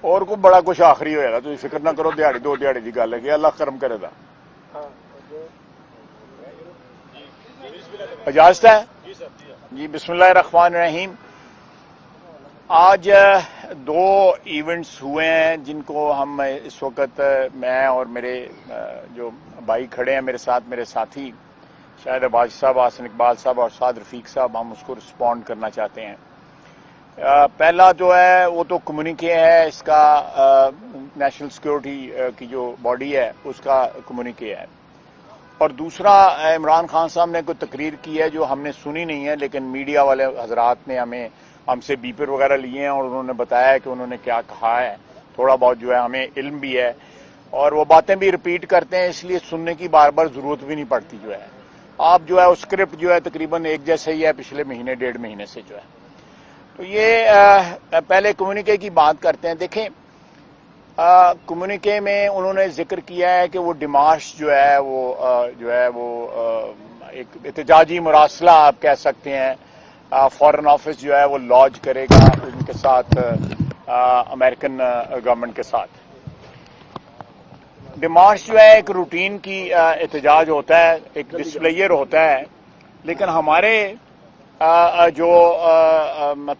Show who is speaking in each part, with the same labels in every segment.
Speaker 1: اور کو بڑا کچھ آخری ہوئے گا, تھی فکر نہ کرو, دیہڑی دو دیہڑی کی گل ہے کہ اللہ کرم کرے گا. اجازت ہے جی. بسم اللہ الرحمن الرحیم. آج دو ایونٹس ہوئے ہیں جن کو ہم اس وقت, میں اور میرے جو بھائی کھڑے ہیں میرے ساتھ, میرے ساتھی شاید عباس صاحب, حسن اقبال صاحب اور سعد رفیق صاحب, ہم اس کو رسپونڈ کرنا چاہتے ہیں. پہلا جو ہے وہ تو کمیونیکے ہے, اس کا نیشنل سیکیورٹی کی جو باڈی ہے اس کا کمیونیکے ہے. اور دوسرا عمران خان صاحب نے کوئی تقریر کی ہے جو ہم نے سنی نہیں ہے, لیکن میڈیا والے حضرات نے ہم سے بیپر وغیرہ لیے ہیں اور انہوں نے بتایا کہ انہوں نے کیا کہا ہے. تھوڑا بہت جو ہے ہمیں علم بھی ہے اور وہ باتیں بھی ریپیٹ کرتے ہیں, اس لیے سننے کی بار بار ضرورت بھی نہیں پڑتی. جو ہے آپ جو ہے اس اسکرپٹ جو ہے تقریباً ایک جیسے ہی ہے پچھلے مہینے ڈیڑھ مہینے سے جو ہے. تو یہ پہلے کمیونیکے کی بات کرتے ہیں. دیکھیں کمیونیکے میں انہوں نے ذکر کیا ہے کہ وہ ڈیمارش جو ہے وہ ایک احتجاجی مراسلہ آپ کہہ سکتے ہیں, فارن آفس جو ہے وہ لانچ کرے گا ان کے ساتھ, امریکن گورنمنٹ کے ساتھ. ڈیمارش جو ہے ایک روٹین کی احتجاج ہوتا ہے, ایک ڈسپلیئر ہوتا ہے, لیکن ہمارے جو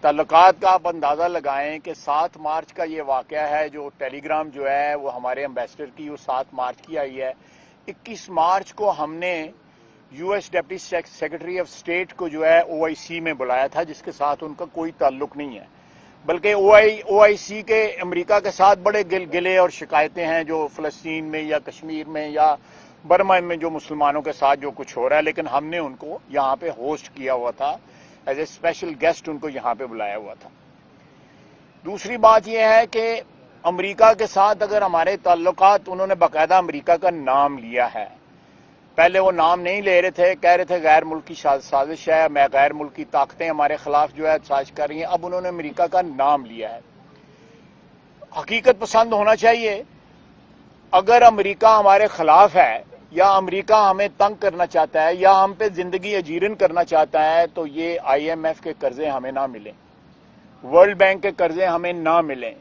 Speaker 1: تعلقات کا آپ اندازہ لگائیں کہ 7 مارچ کا یہ واقعہ ہے, جو ٹیلی گرام جو ہے وہ ہمارے امبیسڈر کی وہ 7 مارچ کی آئی ہے. 21 مارچ کو ہم نے U S deputy secretary of state کو جو ہے او آئی سی میں بلایا تھا, جس کے ساتھ ان کا کوئی تعلق نہیں ہے, بلکہ او آئی سی کے امریکہ کے ساتھ بڑے گلے اور شکایتیں ہیں جو فلسطین میں یا کشمیر میں یا برما میں جو مسلمانوں کے ساتھ جو کچھ ہو رہا ہے. لیکن ہم نے ان کو یہاں پہ ہوسٹ کیا ہوا تھا, as a special guest in کو یہاں پہ بلایا ہوا تھا. دوسری بات یہ ہے کہ امریکہ کے ساتھ اگر ہمارے تعلقات, انہوں نے باقاعدہ امریکہ کا نام لیا ہے. پہلے وہ نام نہیں لے رہے تھے, کہہ رہے تھے غیر ملکی سازش ہے, میں غیر ملکی طاقتیں ہمارے خلاف جو ہے سازش کر رہی ہیں. اب انہوں نے امریکہ کا نام لیا ہے. حقیقت پسند ہونا چاہیے. اگر امریکہ ہمارے خلاف ہے یا امریکہ ہمیں تنگ کرنا چاہتا ہے یا ہم پہ زندگی اجیرن کرنا چاہتا ہے, تو یہ آئی ایم ایف کے قرضے ہمیں نہ ملیں, ورلڈ بینک کے قرضے ہمیں نہ ملیں,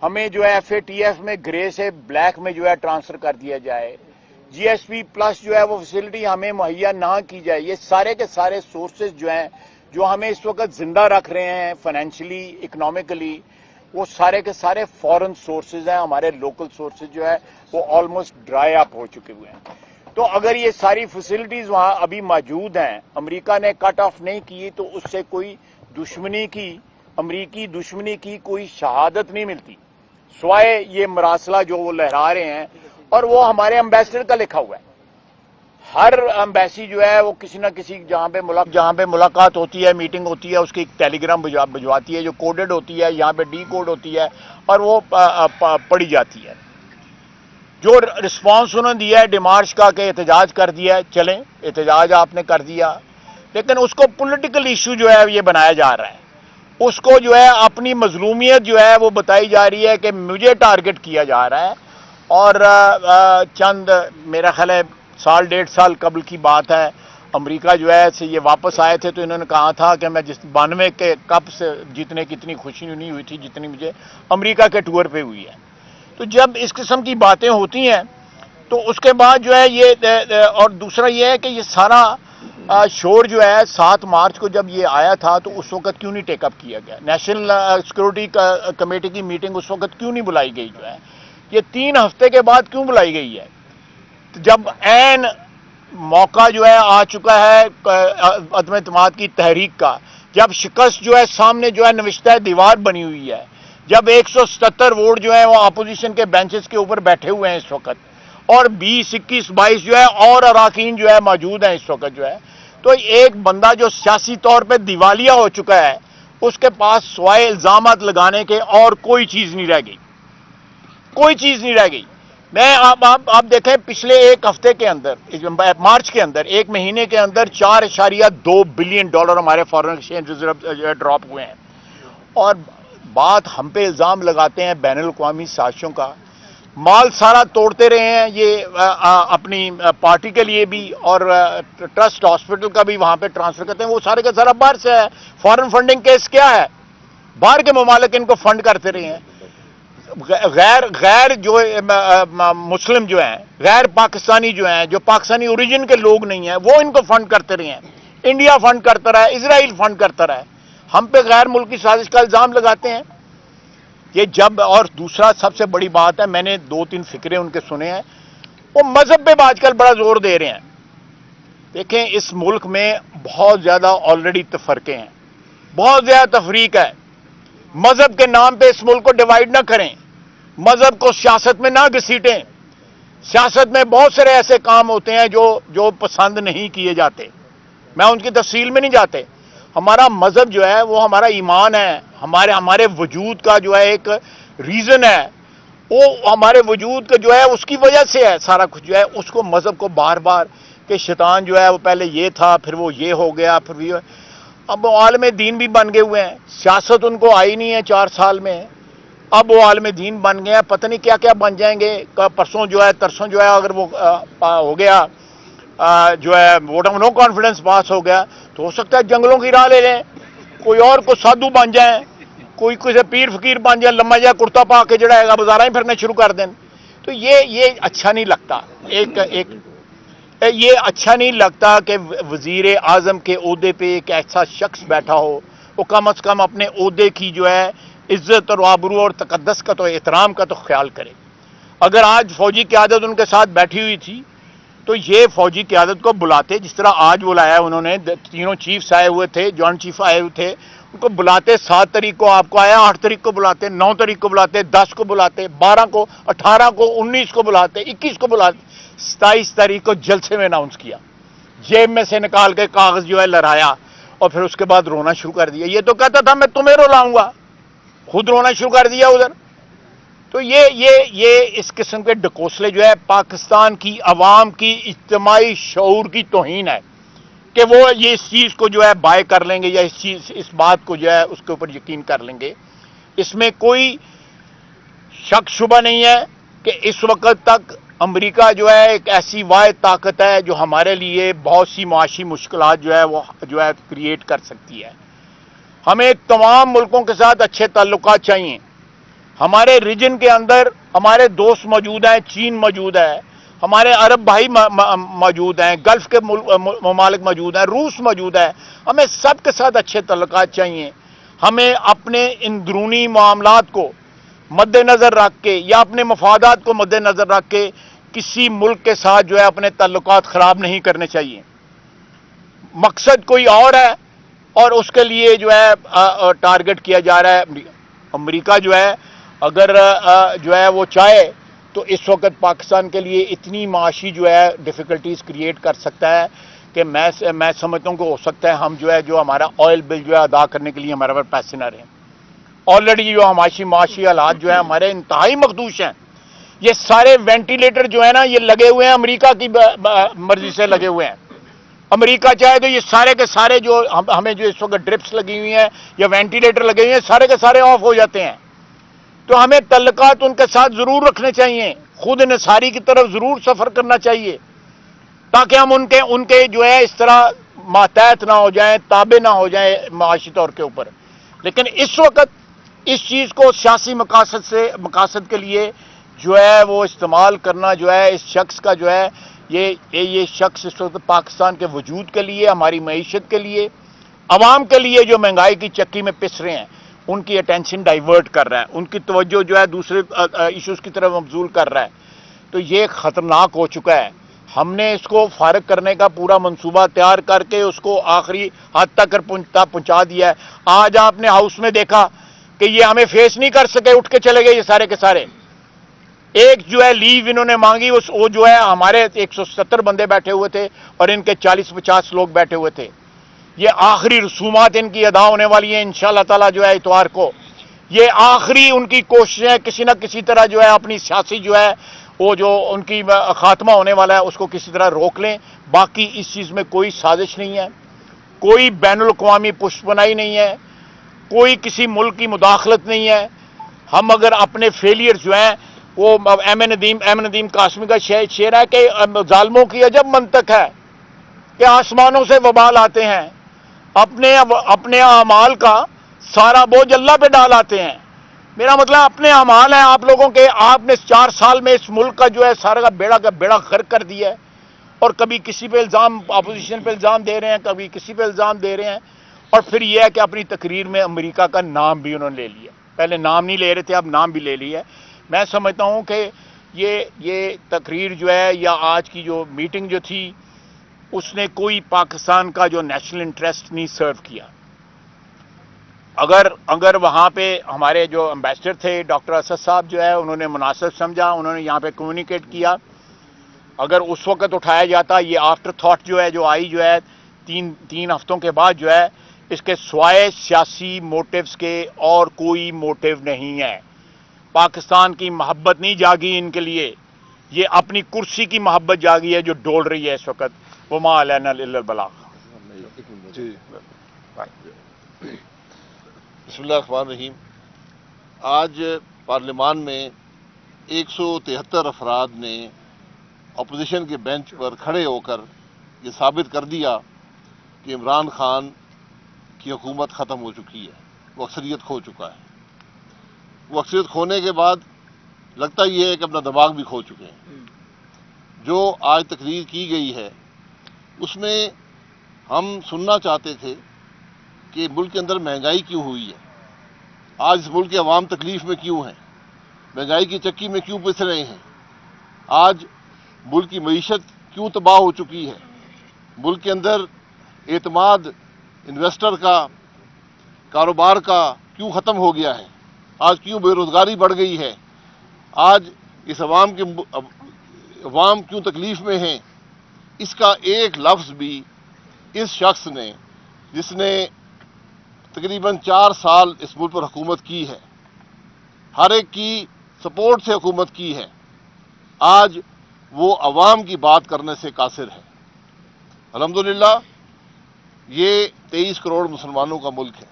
Speaker 1: ہمیں جو ہے ایف اے ٹی ایف میں گرے سے بلیک میں جو ہے ٹرانسفر کر دیا جائے, جی ایس پی پلس جو ہے وہ فیسلٹی ہمیں مہیا نہ کی جائے. یہ سارے کے سارے سورسز جو ہیں جو ہمیں اس وقت زندہ رکھ رہے ہیں فائنینشلی, اکنامکلی, وہ سارے کے سارے فورن سورسز ہیں. ہمارے لوکل سورسز جو ہے وہ آلموسٹ ڈرائی اپ ہو چکے ہوئے ہیں. تو اگر یہ ساری فیسلٹیز وہاں ابھی موجود ہیں, امریکہ نے کٹ آف نہیں کی, تو اس سے کوئی دشمنی کی, امریکی دشمنی کی کوئی شہادت نہیں ملتی, سوائے یہ مراسلہ جو وہ لہرا رہے ہیں. اور وہ ہمارے امبیسڈر کا لکھا ہوا ہے. ہر امبیسی جو ہے وہ کسی نہ کسی جہاں پہ ملاقات ہوتی ہے, میٹنگ ہوتی ہے, اس کی ایک ٹیلی گرام بھجواتی ہے جو کوڈڈ ہوتی ہے, یہاں پہ ڈی کوڈ ہوتی ہے اور وہ پڑھی جاتی ہے. جو رسپانس انہوں نے دیا ہے ڈیمارش کا کہ احتجاج کر دیا ہے, چلیں احتجاج آپ نے کر دیا, لیکن اس کو پولیٹیکل ایشو جو ہے یہ بنایا جا رہا ہے. اس کو جو ہے اپنی مظلومیت جو ہے وہ بتائی جا رہی ہے کہ مجھے ٹارگٹ کیا جا رہا ہے. اور چند میرا خیال ہے 1.5 سال قبل کی بات ہے, امریکہ جو ہے یہ واپس آئے تھے تو انہوں نے کہا تھا کہ میں 92 کے کب سے جیتنے کی اتنی خوشی نہیں ہوئی تھی جتنی مجھے امریکہ کے ٹور پہ ہوئی ہے. تو جب اس قسم کی باتیں ہوتی ہیں تو اس کے بعد جو ہے یہ, اور دوسرا یہ ہے کہ یہ سارا شور جو ہے 7 مارچ کو جب یہ آیا تھا تو اس وقت کیوں نہیں ٹیک اپ کیا گیا, نیشنل سیکورٹی کمیٹی کی میٹنگ اس وقت کیوں نہیں بلائی گئی, جو ہے یہ 3 ہفتے کے بعد کیوں بلائی گئی ہے, جب عین موقع جو ہے آ چکا ہے عدم اعتماد کی تحریک کا, جب شکست جو ہے سامنے جو ہے نوشتہ دیوار بنی ہوئی ہے, جب 177 ووٹ جو ہیں وہ اپوزیشن کے بینچز کے اوپر بیٹھے ہوئے ہیں اس وقت, اور 20 21 22 جو ہے اور اراکین جو ہے موجود ہیں اس وقت جو ہے, تو ایک بندہ جو سیاسی طور پہ دیوالیہ ہو چکا ہے اس کے پاس سوائے الزامات لگانے کے اور کوئی چیز نہیں رہ گئی, کوئی چیز نہیں رہ گئی. میں آپ دیکھیں پچھلے 1 ہفتے کے اندر, مارچ کے اندر, 1 مہینے کے اندر $4.2 بلین ہمارے فارن ایکسچینج ریزرو ڈراپ ہوئے ہیں. اور بات ہم پہ الزام لگاتے ہیں بین الاقوامی سازشوں کا, مال سارا توڑتے رہے ہیں یہ اپنی پارٹی کے لیے بھی, اور ٹرسٹ ہاسپٹل کا بھی وہاں پہ ٹرانسفر کرتے ہیں, وہ سارے کا سارا باہر سے ہے. فارن فنڈنگ کیس کیا ہے, باہر کے ممالک ان کو فنڈ کرتے رہے ہیں. غیر جو مسلم جو ہیں، غیر پاکستانی جو ہیں، جو پاکستانی اوریجن کے لوگ نہیں ہیں، وہ ان کو فنڈ کرتے رہے ہیں. انڈیا فنڈ کرتا رہا ہے، اسرائیل فنڈ کرتا رہا ہے. ہم پہ غیر ملکی سازش کا الزام لگاتے ہیں. یہ جب، اور دوسرا سب سے بڑی بات ہے، میں نے 2-3 فکرے ان کے سنے ہیں، وہ مذہب پہ آج کل بڑا زور دے رہے ہیں. دیکھیں اس ملک میں بہت زیادہ آلریڈی تفرقے ہیں، بہت زیادہ تفریق ہے. مذہب کے نام پہ اس ملک کو ڈیوائیڈ نہ کریں، مذہب کو سیاست میں نہ گھسیٹیں. سیاست میں بہت سارے ایسے کام ہوتے ہیں جو پسند نہیں کیے جاتے، میں ان کی تفصیل میں نہیں جاتے. ہمارا مذہب جو ہے وہ ہمارا ایمان ہے، ہمارے وجود کا جو ہے ایک ریزن ہے، وہ ہمارے وجود کا جو ہے اس کی وجہ سے ہے سارا کچھ جو ہے. اس کو مذہب کو بار بار کہ شیطان جو ہے وہ پہلے یہ تھا، پھر وہ یہ ہو گیا، پھر یہ، اب وہ عالم دین بھی بن گئے ہوئے ہیں. سیاست ان کو آئی نہیں ہے 4 سال میں، اب وہ عالم دین بن گئے ہیں، پتہ نہیں کیا کیا بن جائیں گے. پرسوں جو ہے ترسوں جو ہے اگر وہ ہو گیا جو ہے ووٹ آف نو کانفیڈنس پاس ہو گیا، تو ہو سکتا ہے جنگلوں کی راہ لے لیں، کوئی اور کو سادھو بن جائیں، کوئی کسی پیر فقیر بن جائے، لمبا جائے کرتا پا کے جڑا ہے بازاراں پھرنے شروع کر دیں. تو یہ اچھا نہیں لگتا. یہ اچھا نہیں لگتا کہ وزیر اعظم کے عہدے پہ ایک ایسا شخص بیٹھا ہو، وہ کم از کم اپنے عہدے کی جو ہے عزت اور آبرو اور تقدس کا تو احترام کا تو خیال کرے. اگر آج فوجی قیادت ان کے ساتھ بیٹھی ہوئی تھی تو یہ فوجی قیادت کو بلاتے، جس طرح آج بلایا انہوں نے، 3 چیفز آئے ہوئے تھے، جوائنٹ چیف آئے ہوئے تھے، ان کو بلاتے. 7 تاریخ کو آپ کو آیا، 8 تاریخ کو بلاتے، 9 تاریخ کو بلاتے، 10 کو بلاتے، 12 کو، 18 کو، 19 کو بلاتے، 21 کو بلاتے. 27 تاریخ کو جلسے میں اناؤنس کیا، جیب میں سے نکال کے کاغذ جو ہے لہرایا، اور پھر اس کے بعد رونا شروع کر دیا. یہ تو کہتا تھا میں تمہیں رلاؤں گا، خود رونا شروع کر دیا ادھر. تو یہ اس قسم کے ڈکوسلے جو ہے پاکستان کی عوام کی اجتماعی شعور کی توہین ہے کہ وہ یہ اس چیز کو جو ہے بائے کر لیں گے، یا اس بات کو جو ہے اس کے اوپر یقین کر لیں گے. اس میں کوئی شک شبہ نہیں ہے کہ اس وقت تک امریکہ جو ہے ایک ایسی واحد طاقت ہے جو ہمارے لیے بہت سی معاشی مشکلات جو ہے وہ جو ہے کریٹ کر سکتی ہے. ہمیں تمام ملکوں کے ساتھ اچھے تعلقات چاہیے. ہمارے ریجن کے اندر ہمارے دوست موجود ہیں، چین موجود ہے، ہمارے عرب بھائی موجود ہیں، گلف کے ممالک موجود ہیں، روس موجود ہے. ہمیں سب کے ساتھ اچھے تعلقات چاہیے. ہمیں اپنے اندرونی معاملات کو مد نظر رکھ کے یا اپنے مفادات کو مد نظر رکھ کے کسی ملک کے ساتھ جو ہے اپنے تعلقات خراب نہیں کرنے چاہیے. مقصد کوئی اور ہے اور اس کے لیے جو ہے ٹارگٹ کیا جا رہا ہے. امریکہ جو ہے اگر جو ہے وہ چاہے تو اس وقت پاکستان کے لیے اتنی معاشی جو ہے ڈیفیکلٹیز کریٹ کر سکتا ہے کہ میں سمجھتا ہوں کہ ہو سکتا ہے ہم جو ہے جو ہمارا آئل بل جو ہے ادا کرنے کے لیے ہمارے پاس پیسے نہ رہیں. آلریڈی جو معاشی حالات جو ہیں ہمارے انتہائی مخدوش ہیں. یہ سارے وینٹیلیٹر جو ہے نا یہ لگے ہوئے ہیں امریکہ کی مرضی سے لگے ہوئے ہیں. امریکہ چاہے تو یہ سارے کے سارے جو ہمیں جو اس وقت ڈرپس لگی ہوئی ہیں یا وینٹیلیٹر لگے ہوئے ہیں سارے کے سارے آف ہو جاتے ہیں. تو ہمیں تعلقات ان کے ساتھ ضرور رکھنے چاہیے، خود انحصاری کی طرف ضرور سفر کرنا چاہیے تاکہ ہم ان کے جو ہے اس طرح ماتحت نہ ہو جائیں، تابع نہ ہو جائیں معاشی طور کے اوپر. لیکن اس وقت اس چیز کو سیاسی مقاصد کے لیے جو ہے وہ استعمال کرنا جو ہے اس شخص کا جو ہے یہ شخص اس وقت پاکستان کے وجود کے لیے، ہماری معیشت کے لیے، عوام کے لیے جو مہنگائی کی چکی میں پس رہے ہیں ان کی اٹینشن ڈائیورٹ کر رہا ہے، ان کی توجہ جو ہے دوسرے ایشوز کی طرف مبذول کر رہا ہے. تو یہ خطرناک ہو چکا ہے. ہم نے اس کو فارغ کرنے کا پورا منصوبہ تیار کر کے اس کو آخری حد تک پہنچا دیا ہے. آج آپ نے ہاؤس میں دیکھا کہ یہ ہمیں فیس نہیں کر سکے، اٹھ کے چلے گئے یہ سارے کے سارے. ایک جو ہے لیو انہوں نے مانگی، وہ جو ہے ہمارے 170 بندے بیٹھے ہوئے تھے اور ان کے 40-50 لوگ بیٹھے ہوئے تھے. یہ آخری رسومات ان کی ادا ہونے والی ہیں انشاءاللہ تعالی جو ہے اتوار کو. یہ آخری ان کی کوششیں کسی نہ کسی طرح جو ہے اپنی سیاسی جو ہے وہ جو ان کی خاتمہ ہونے والا ہے اس کو کسی طرح روک لیں. باقی اس چیز میں کوئی سازش نہیں ہے، کوئی بین الاقوامی پشت پناہی نہیں ہے، کوئی کسی ملک کی مداخلت نہیں ہے. ہم اگر اپنے فیلئر جو ہیں وہ ایم ندیم قاسمی کا شعر ہے کہ ظالموں کی عجب منطق ہے کہ آسمانوں سے وبال آتے ہیں، اپنے اعمال کا سارا بوجھ اللہ پہ ڈال آتے ہیں. میرا مطلب اپنے اعمال ہیں آپ لوگوں کے. آپ نے 4 سال میں اس ملک کا جو ہے سارا کا بیڑا غرق کر دیا ہے, اور کبھی کسی پہ الزام, اپوزیشن پہ الزام دے رہے ہیں, کبھی کسی پہ الزام دے رہے ہیں. اور پھر یہ ہے کہ اپنی تقریر میں امریکہ کا نام بھی انہوں نے لے لیا. پہلے نام نہیں لے رہے تھے, اب نام بھی لے لیا ہے. میں سمجھتا ہوں کہ یہ تقریر جو ہے یا آج کی جو میٹنگ جو تھی, اس نے کوئی پاکستان کا جو نیشنل انٹرسٹ نہیں سرو کیا. اگر وہاں پہ ہمارے جو امبیسڈر تھے ڈاکٹر اسد صاحب جو ہے, انہوں نے مناسب سمجھا, انہوں نے یہاں پہ کمیونیکیٹ کیا. اگر اس وقت اٹھایا جاتا, یہ آفٹر تھاٹ جو ہے جو آئی جو ہے تین ہفتوں کے بعد جو ہے, اس کے سوائے سیاسی موٹیوز کے اور کوئی موٹیو نہیں ہے. پاکستان کی محبت نہیں جاگی ان کے لیے, یہ اپنی کرسی کی محبت جاگی ہے جو ڈول رہی ہے اس وقت. وما علینا الا البلاغ.
Speaker 2: بسم اللہ الرحمن الرحیم. آج پارلیمان میں 173 افراد نے اپوزیشن کے بینچ پر کھڑے ہو کر یہ ثابت کر دیا کہ عمران خان کی حکومت ختم ہو چکی ہے, وہ اکثریت کھو چکا ہے. وہ اکثریت کھونے کے بعد لگتا یہ ہے کہ اپنا دماغ بھی کھو چکے ہیں. جو آج تقریر کی گئی ہے اس میں ہم سننا چاہتے تھے کہ ملک کے اندر مہنگائی کیوں ہوئی ہے, آج اس ملک کے عوام تکلیف میں کیوں ہیں, مہنگائی کی چکی میں کیوں پس رہے ہیں, آج ملک کی معیشت کیوں تباہ ہو چکی ہے, ملک کے اندر اعتماد انویسٹر کا, کاروبار کا کیوں ختم ہو گیا ہے, آج کیوں بے روزگاری بڑھ گئی ہے, آج اس عوام کیوں تکلیف میں ہیں. اس کا ایک لفظ بھی اس شخص نے, جس نے تقریباً 4 سال اس ملک پر حکومت کی ہے, ہر ایک کی سپورٹ سے حکومت کی ہے, آج وہ عوام کی بات کرنے سے قاصر ہے. الحمدللہ یہ 23 کروڑ مسلمانوں کا ملک ہے.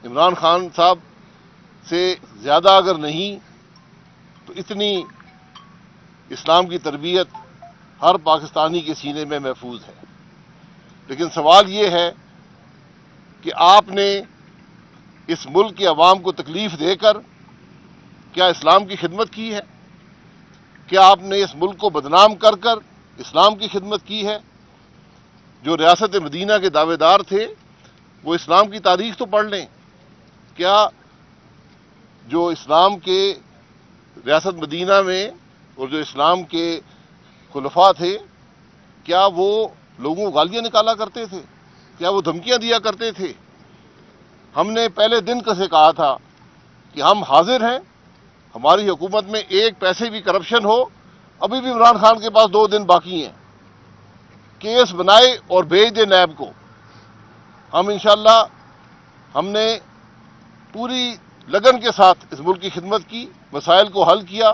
Speaker 2: عمران خان صاحب سے زیادہ اگر نہیں تو اتنی اسلام کی تربیت ہر پاکستانی کے سینے میں محفوظ ہے. لیکن سوال یہ ہے کہ آپ نے اس ملک کے عوام کو تکلیف دے کر کیا اسلام کی خدمت کی ہے؟ کیا آپ نے اس ملک کو بدنام کر کر اسلام کی خدمت کی ہے؟ جو ریاست مدینہ کے دعوے دار تھے وہ اسلام کی تاریخ تو پڑھ لیں. کیا جو اسلام کے ریاست مدینہ میں اور جو اسلام کے خلفاء تھے, کیا وہ لوگوں کو گالیاں نکالا کرتے تھے؟ کیا وہ دھمکیاں دیا کرتے تھے؟ ہم نے پہلے دن سے کہا تھا کہ ہم حاضر ہیں, ہماری حکومت میں ایک پیسے بھی کرپشن ہو, ابھی بھی عمران خان کے پاس 2 دن باقی ہیں, کیس بنائے اور بھیج دے نیب کو. ہم انشاءاللہ ہم نے پوری لگن کے ساتھ اس ملک کی خدمت کی, مسائل کو حل کیا,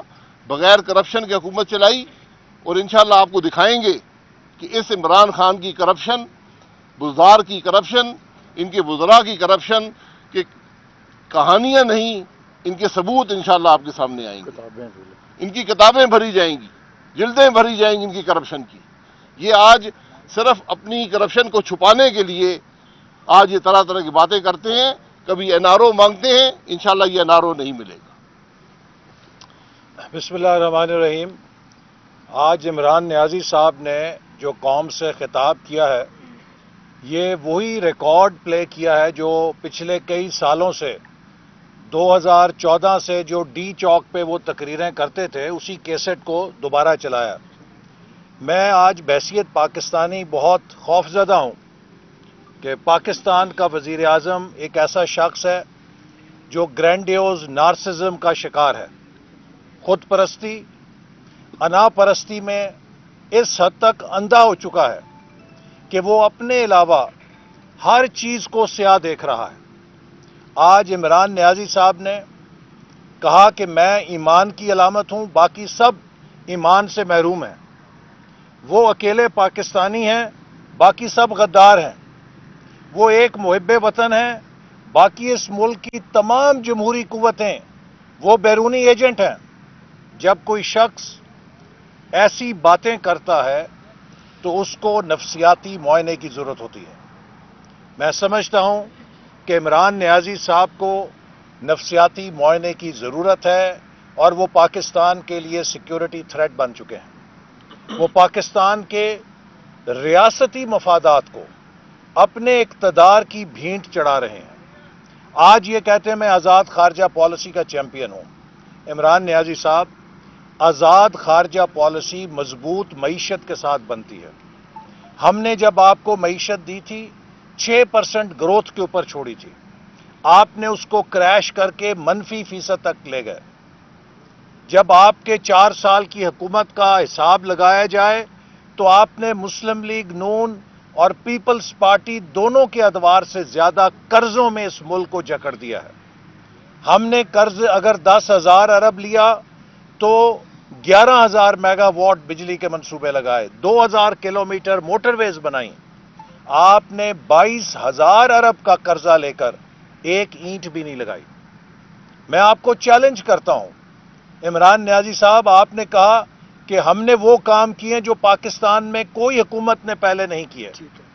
Speaker 2: بغیر کرپشن کی حکومت چلائی, اور انشاءاللہ آپ کو دکھائیں گے کہ اس عمران خان کی کرپشن, بزدار کی کرپشن, ان کے وزراء کی کرپشن کی کہانیاں نہیں, ان کے ثبوت انشاءاللہ آپ کے سامنے آئیں گے. ان کی کتابیں بھری جائیں گی, جلدیں بھری جائیں گی ان کی کرپشن کی. یہ آج صرف اپنی کرپشن کو چھپانے کے لیے آج یہ طرح طرح کی باتیں کرتے ہیں, کبھی این آر او مانگتے ہیں, انشاءاللہ یہ این آر او نہیں ملے گا.
Speaker 3: بسم اللہ الرحمن الرحیم. آج عمران نیازی صاحب نے جو قوم سے خطاب کیا ہے, یہ وہی ریکارڈ پلے کیا ہے جو پچھلے کئی سالوں سے 2014 سے جو ڈی چوک پہ وہ تقریریں کرتے تھے, اسی کیسٹ کو دوبارہ چلایا. میں آج بحیثیت پاکستانی بہت خوفزدہ ہوں کہ پاکستان کا وزیر اعظم ایک ایسا شخص ہے جو گرینڈیوز نارسزم کا شکار ہے. خود پرستی, انا پرستی میں اس حد تک اندھا ہو چکا ہے کہ وہ اپنے علاوہ ہر چیز کو سیاہ دیکھ رہا ہے. آج عمران نیازی صاحب نے کہا کہ میں ایمان کی علامت ہوں, باقی سب ایمان سے محروم ہیں. وہ اکیلے پاکستانی ہیں, باقی سب غدار ہیں. وہ ایک محب وطن ہیں, باقی اس ملک کی تمام جمہوری قوتیں وہ بیرونی ایجنٹ ہیں. جب کوئی شخص ایسی باتیں کرتا ہے تو اس کو نفسیاتی معائنے کی ضرورت ہوتی ہے. میں سمجھتا ہوں کہ عمران نیازی صاحب کو نفسیاتی معائنے کی ضرورت ہے اور وہ پاکستان کے لیے سیکیورٹی تھریٹ بن چکے ہیں۔ وہ پاکستان کے ریاستی مفادات کو اپنے اقتدار کی بھینٹ چڑھا رہے ہیں۔ آج یہ کہتے ہیں میں آزاد خارجہ پالیسی کا چیمپئن ہوں۔ عمران نیازی صاحب، آزاد خارجہ پالیسی مضبوط معیشت کے ساتھ بنتی ہے۔ ہم نے جب آپ کو معیشت دی تھی 6% گروتھ کے اوپر چھوڑی تھی، آپ نے اس کو کریش کر کے -% تک لے گئے۔ جب آپ کے 4 سال کی حکومت کا حساب لگایا جائے تو آپ نے مسلم لیگ نون اور پیپلز پارٹی دونوں کے ادوار سے زیادہ قرضوں میں اس ملک کو جکڑ دیا ہے۔ ہم نے قرض اگر 10,000 ارب لیا تو 11,000 میگا واٹ بجلی کے منصوبے لگائے، 2,000 کلومیٹر موٹر ویز بنائیں۔ آپ نے 22,000 ارب کا قرضہ لے کر ایک اینٹ بھی نہیں لگائی۔ میں آپ کو چیلنج کرتا ہوں، عمران نیازی صاحب، آپ نے کہا کہ ہم نے وہ کام کیے جو پاکستان میں کوئی حکومت نے پہلے نہیں کیے۔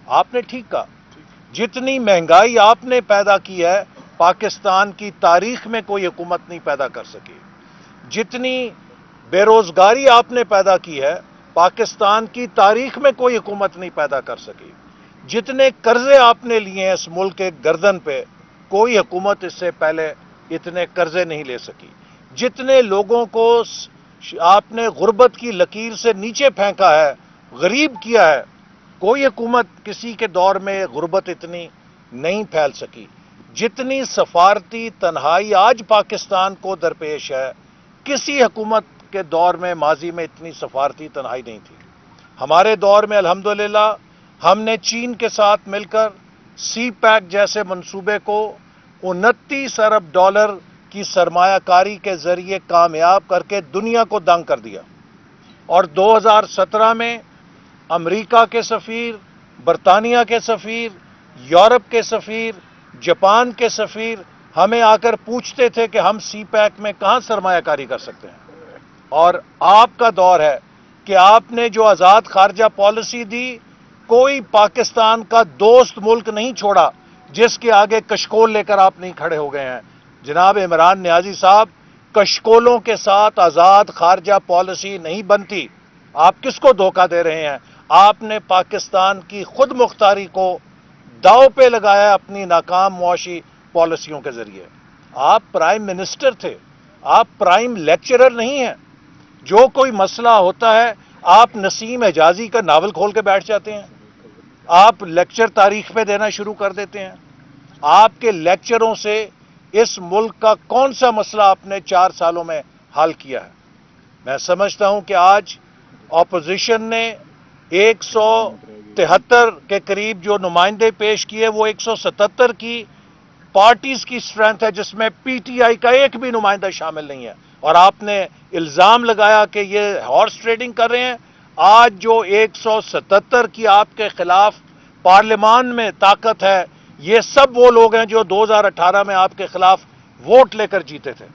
Speaker 3: آپ نے ٹھیک کہا، جتنی مہنگائی آپ نے پیدا کی ہے پاکستان کی تاریخ میں کوئی حکومت نہیں پیدا کر سکی۔ جتنی بے روزگاری آپ نے پیدا کی ہے پاکستان کی تاریخ میں کوئی حکومت نہیں پیدا کر سکی۔ جتنے قرضے آپ نے لیے ہیں اس ملک کے گردن پہ، کوئی حکومت اس سے پہلے اتنے قرضے نہیں لے سکی۔ جتنے لوگوں کو آپ نے غربت کی لکیر سے نیچے پھینکا ہے، غریب کیا ہے، کوئی حکومت کسی کے دور میں غربت اتنی نہیں پھیل سکی۔ جتنی سفارتی تنہائی آج پاکستان کو درپیش ہے، کسی حکومت کے دور میں ماضی میں اتنی سفارتی تنہائی نہیں تھی۔ ہمارے دور میں الحمدللہ ہم نے چین کے ساتھ مل کر سی پیک جیسے منصوبے کو 29 ارب ڈالر کی سرمایہ کاری کے ذریعے کامیاب کر کے دنیا کو دنگ کر دیا، اور 2017 میں امریکہ کے سفیر، برطانیہ کے سفیر، یورپ کے سفیر، جاپان کے سفیر ہمیں آ کر پوچھتے تھے کہ ہم سی پیک میں کہاں سرمایہ کاری کر سکتے ہیں۔ اور آپ کا دور ہے کہ آپ نے جو آزاد خارجہ پالیسی دی، کوئی پاکستان کا دوست ملک نہیں چھوڑا جس کے آگے کشکول لے کر آپ نہیں کھڑے ہو گئے ہیں۔ جناب عمران نیازی صاحب، کشکولوں کے ساتھ آزاد خارجہ پالیسی نہیں بنتی۔ آپ کس کو دھوکہ دے رہے ہیں؟ آپ نے پاکستان کی خود مختاری کو داؤ پہ لگایا اپنی ناکام معاشی پالیسیوں کے ذریعے۔ آپ پرائم منسٹر تھے، آپ پرائم لیکچرر نہیں ہیں۔ جو کوئی مسئلہ ہوتا ہے آپ نسیم حجازی کا ناول کھول کے بیٹھ جاتے ہیں، آپ لیکچر تاریخ پہ دینا شروع کر دیتے ہیں۔ آپ کے لیکچروں سے اس ملک کا کون سا مسئلہ آپ نے 4 سالوں میں حل کیا ہے؟ میں سمجھتا ہوں کہ آج اپوزیشن نے 173 کے قریب جو نمائندے پیش کیے، وہ 177 کی پارٹیز کی اسٹرینتھ ہے جس میں پی ٹی آئی کا ایک بھی نمائندہ شامل نہیں ہے، اور آپ نے الزام لگایا کہ یہ ہارس ٹریڈنگ کر رہے ہیں۔ آج جو 177 کی آپ کے خلاف پارلیمان میں طاقت ہے، یہ سب وہ لوگ ہیں جو 2018 میں آپ کے خلاف ووٹ لے کر جیتے تھے۔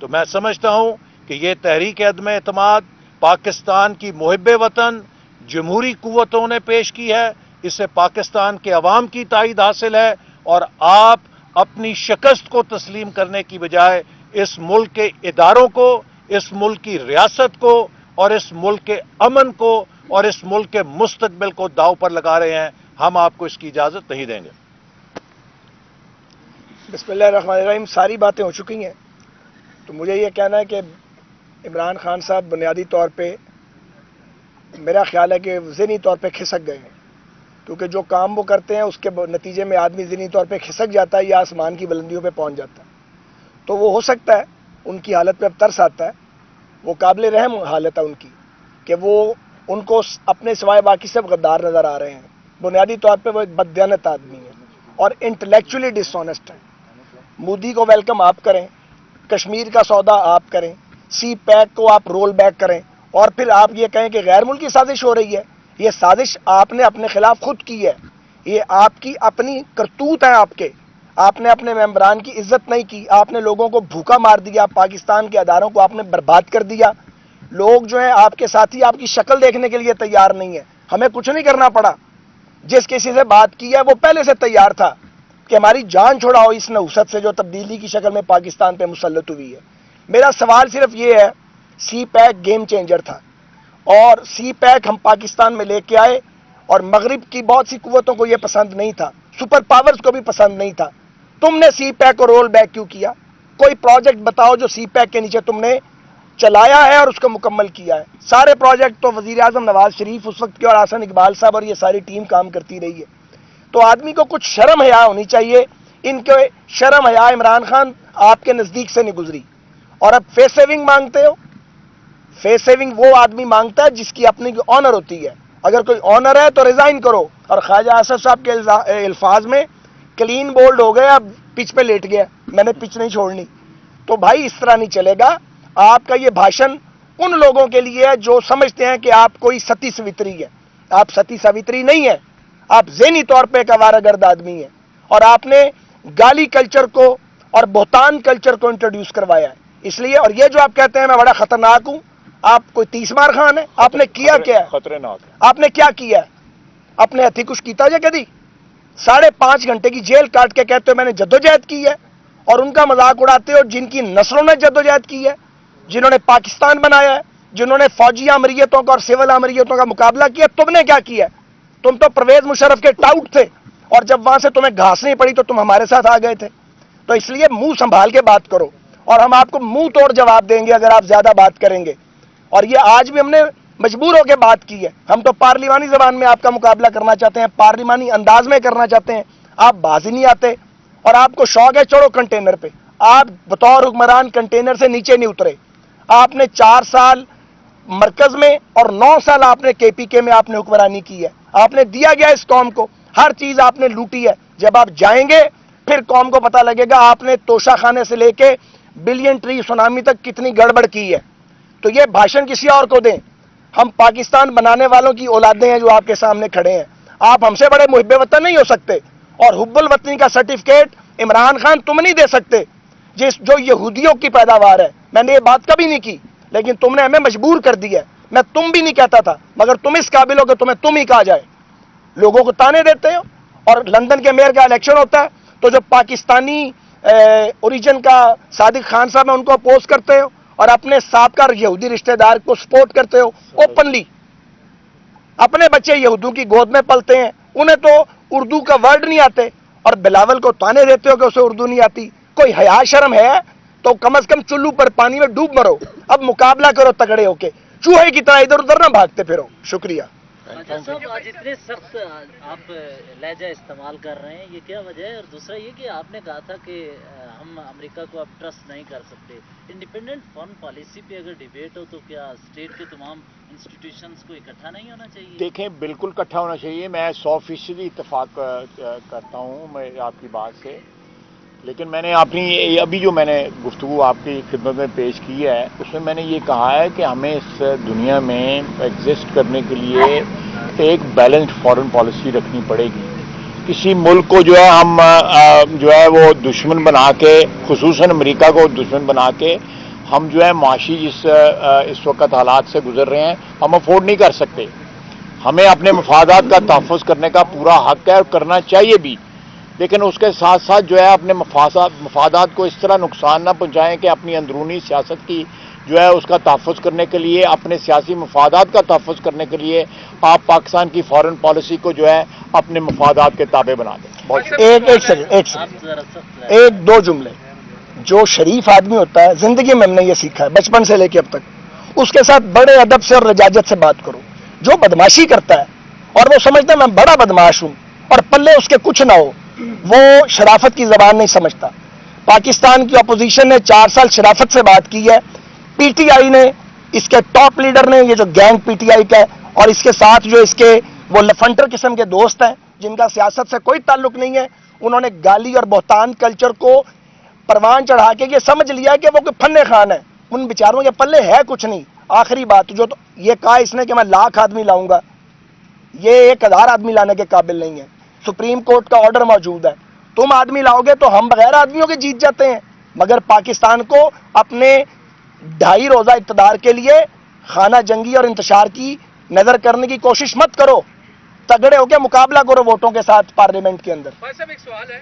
Speaker 3: تو میں سمجھتا ہوں کہ یہ تحریک عدم اعتماد پاکستان کی محب وطن جمہوری قوتوں نے پیش کی ہے، اسے پاکستان کے عوام کی تائید حاصل ہے، اور آپ اپنی شکست کو تسلیم کرنے کی بجائے اس ملک کے اداروں کو، اس ملک کی ریاست کو، اور اس ملک کے امن کو اور اس ملک کے مستقبل کو داؤ پر لگا رہے ہیں۔ ہم آپ کو اس کی اجازت نہیں دیں گے۔
Speaker 4: بسم اللہ الرحمن الرحیم۔ ساری باتیں ہو چکی ہیں، تو مجھے یہ کہنا ہے کہ عمران خان صاحب بنیادی طور پہ میرا خیال ہے کہ ذہنی طور پہ کھسک گئے ہیں، کیونکہ جو کام وہ کرتے ہیں اس کے نتیجے میں آدمی ذہنی طور پہ کھسک جاتا ہے یا آسمان کی بلندیوں پہ پہنچ جاتا ہے۔ تو وہ ہو سکتا ہے ان کی حالت پہ اب ترس آتا ہے، وہ قابل رحم حالت ہے ان کی کہ وہ ان کو اپنے سوائے باقی سب غدار نظر آ رہے ہیں۔ بنیادی طور پہ وہ ایک بددیانت آدمی ہے اور انٹلیکچولی ڈس آنیسٹ ہے۔ مودی کو ویلکم آپ کریں، کشمیر کا سودا آپ کریں، سی پیک کو آپ رول بیک کریں، اور پھر آپ یہ کہیں کہ غیر ملکی سازش ہو رہی ہے۔ یہ سازش آپ نے اپنے خلاف خود کی ہے، یہ آپ کی اپنی کرتوت ہے آپ نے اپنے ممبران کی عزت نہیں کی، آپ نے لوگوں کو بھوکا مار دیا، پاکستان کے اداروں کو آپ نے برباد کر دیا۔ لوگ جو ہیں آپ کے ساتھی آپ کی شکل دیکھنے کے لیے تیار نہیں ہے۔ ہمیں کچھ نہیں کرنا پڑا، جس کسی سے بات کی ہے وہ پہلے سے تیار تھا۔ کہ ہماری جان چھڑاؤ اس نحوست سے جو تبدیلی کی شکل میں پاکستان پہ مسلط ہوئی ہے. میرا سوال صرف یہ ہے، سی پیک گیم چینجر تھا اور سی پیک ہم پاکستان میں لے کے آئے اور مغرب کی بہت سی قوتوں کو یہ پسند نہیں تھا، سپر پاورز کو بھی پسند نہیں تھا. تم نے سی پیک کو رول بیک کیوں کیا؟ کوئی پروجیکٹ بتاؤ جو سی پیک کے نیچے تم نے چلایا ہے اور اس کو مکمل کیا ہے. سارے پروجیکٹ تو وزیر اعظم نواز شریف اس وقت کے اور حسن اقبال صاحب اور یہ ساری ٹیم کام کرتی رہی ہے. تو آدمی کو کچھ شرم حیا ہونی چاہیے. ان کے شرم حیا عمران خان آپ کے نزدیک سے نہیں گزری اور اب فیس سیونگ مانگتے ہو. فیس سیونگ وہ آدمی مانگتا ہے جس کی اپنی آنر ہوتی ہے. اگر کوئی آنر ہے تو ریزائن کرو. اور خواجہ اسد صاحب کے الفاظ میں کلین بولڈ ہو گیا، اب پچ پہ لیٹ گیا، میں نے پچ نہیں چھوڑنی. تو بھائی اس طرح نہیں چلے گا. آپ کا یہ بھاشن ان لوگوں کے لیے ہے جو سمجھتے ہیں کہ آپ کوئی ستی سوتری ہے. آپ ستی سوتری نہیں ہے، آپ ذہنی طور پہ ایک آوارہ گرد آدمی ہیں اور آپ نے گالی کلچر کو اور بہتان کلچر کو انٹروڈیوس کروایا ہے. اس لیے اور یہ جو آپ کہتے ہیں میں بڑا خطرناک ہوں، آپ کوئی 30 مار خان ہے؟ آپ نے کیا کیا ہے؟
Speaker 1: خطرناک ہے.
Speaker 4: آپ نے کیا کیا ہے؟ اپنے ہتھی کچھ کیتا جائے کدی 5.5 گھنٹے کی جیل کاٹ کے کہتے ہو میں نے جدوجہد کی ہے اور ان کا مذاق اڑاتے ہو جن کی نسلوں نے جدوجہد کی ہے، جنہوں نے پاکستان بنایا ہے، جنہوں نے فوجی عمریتوں کا اور سول عمریتوں کا مقابلہ کیا. تم نے کیا کیا؟ تم تو پرویز مشرف کے ٹاؤٹ تھے اور جب وہاں سے تمہیں گھاس نہیں پڑی تو تم ہمارے ساتھ آ گئے تھے. تو اس لیے منہ سنبھال کے بات کرو اور ہم آپ کو منہ توڑ جواب دیں گے اگر آپ زیادہ بات کریں گے. اور یہ آج بھی ہم نے مجبور ہو کے بات کی ہے. ہم تو پارلیمانی زبان میں آپ کا مقابلہ کرنا چاہتے ہیں، پارلیمانی انداز میں کرنا چاہتے ہیں. آپ باز ہی نہیں آتے اور آپ کو شوق ہے چڑھو کنٹینر پہ. آپ بطور حکمران کنٹینر سے نیچے نہیں اترے. آپ نے 4 سال مرکز میں اور 9 سال آپ نے کے پی کے میں آپ نے حکمرانی کی ہے. آپ نے دیا گیا اس قوم کو، ہر چیز آپ نے لوٹی ہے. جب آپ جائیں گے پھر قوم کو پتہ لگے گا آپ نے توشہ خانے سے لے کے بلین ٹری سونامی تک کتنی گڑبڑ کی ہے. تو یہ بھاشن کسی اور کو دیں. ہم پاکستان بنانے والوں کی اولادیں ہیں جو آپ کے سامنے کھڑے ہیں. آپ ہم سے بڑے محب وطن نہیں ہو سکتے اور حب الوطنی کا سرٹیفکیٹ عمران خان تم نہیں دے سکتے جو یہودیوں کی پیداوار ہے. میں نے یہ بات کبھی نہیں کی لیکن تم نے ہمیں مجبور کر دیا ہے. میں تم بھی نہیں کہتا تھا مگر تم اس قابل ہو کہ تمہیں تم ہی کہا جائے. لوگوں کو تانے دیتے ہو اور لندن کے میئر کا الیکشن ہوتا ہے تو جو پاکستانی اوریجن کا صادق خان صاحب ہیں ان کو اپوز کرتے ہو اور اپنے سابقہ یہودی رشتہ دار کو سپورٹ کرتے ہو اوپنلی. اپنے بچے یہودوں کی گود میں پلتے ہیں، انہیں تو اردو کا ورڈ نہیں آتے اور بلاول کو تانے دیتے ہو کہ اسے اردو نہیں آتی. کوئی حیا شرم ہے تو کم از کم چلو پر پانی میں ڈوب مرو. اب مقابلہ کرو تگڑے ہو کے، چوہے کی طرح ادھر ادھر نہ بھاگتے پھرو. شکریہ.
Speaker 5: صاحب آج اتنے سخت آپ لہجہ استعمال کر رہے ہیں، یہ کیا وجہ ہے؟ اور دوسرا یہ کہ آپ نے کہا تھا کہ ہم امریکہ کو اب ٹرسٹ نہیں کر سکتے. انڈیپینڈنٹ فارن پالیسی پہ اگر ڈیبیٹ ہو تو کیا اسٹیٹ کے تمام انسٹیٹیوشنز کو اکٹھا نہیں ہونا چاہیے؟
Speaker 1: دیکھیں بالکل اکٹھا ہونا چاہیے. میں 100% اتفاق کرتا ہوں میں آپ کی بات سے. لیکن میں نے اپنی ابھی جو میں نے گفتگو آپ کی خدمت میں پیش کی ہے اس میں نے یہ کہا ہے کہ ہمیں اس دنیا میں ایگزسٹ کرنے کے لیے ایک بیلنسڈ فارن پالیسی رکھنی پڑے گی. کسی ملک کو جو ہے ہم جو ہے وہ دشمن بنا کے، خصوصاً امریکہ کو دشمن بنا کے ہم جو ہے معاشی اس وقت حالات سے گزر رہے ہیں ہم افورڈ نہیں کر سکتے. ہمیں اپنے مفادات کا تحفظ کرنے کا پورا حق ہے اور کرنا چاہیے بھی، لیکن اس کے ساتھ ساتھ جو ہے اپنے مفادات کو اس طرح نقصان نہ پہنچائیں کہ اپنی اندرونی سیاست کی جو ہے اس کا تحفظ کرنے کے لیے، اپنے سیاسی مفادات کا تحفظ کرنے کے لیے آپ پاکستان کی فارن پالیسی کو جو ہے اپنے مفادات کے تابع بنا دیں.
Speaker 4: ایک دو جملے. جو شریف آدمی ہوتا ہے زندگی میں ہم نے یہ سیکھا ہے بچپن سے لے کے اب تک، اس کے ساتھ بڑے ادب سے اور لجاجت سے بات کرو. جو بدماشی کرتا ہے اور وہ سمجھتا ہے میں بڑا بدماش ہوں اور پلے اس کے کچھ نہ ہو، وہ شرافت کی زبان نہیں سمجھتا. پاکستان کی اپوزیشن نے 4 سال شرافت سے بات کی ہے. پی ٹی آئی نے، اس کے ٹاپ لیڈر نے، یہ جو گینگ پی ٹی آئی کا ہے اور اس کے ساتھ جو اس کے وہ لفنٹر قسم کے دوست ہیں جن کا سیاست سے کوئی تعلق نہیں ہے، انہوں نے گالی اور بہتان کلچر کو پروان چڑھا کے یہ سمجھ لیا کہ وہ کوئی فن خان ہے. ان بیچاروں کے پلے ہے کچھ نہیں. آخری بات جو تو یہ کہا اس نے کہ میں 1,00,000 آدمی لاؤں گا، یہ 1,000 آدمی لانے کے قابل نہیں ہے. سپریم کورٹ کا آرڈر موجود ہے. تم آدمی لاؤ گے تو ہم بغیر آدمیوں کے جیت جاتے ہیں. مگر پاکستان کو اپنے 2.5 روزہ اقتدار کے لیے خانہ جنگی اور انتشار کی نظر کرنے کی کوشش مت کرو. تگڑے ہو کے مقابلہ کرو ووٹوں کے ساتھ پارلیمنٹ کے اندر.
Speaker 6: بھائی صاحب ایک سوال ہے،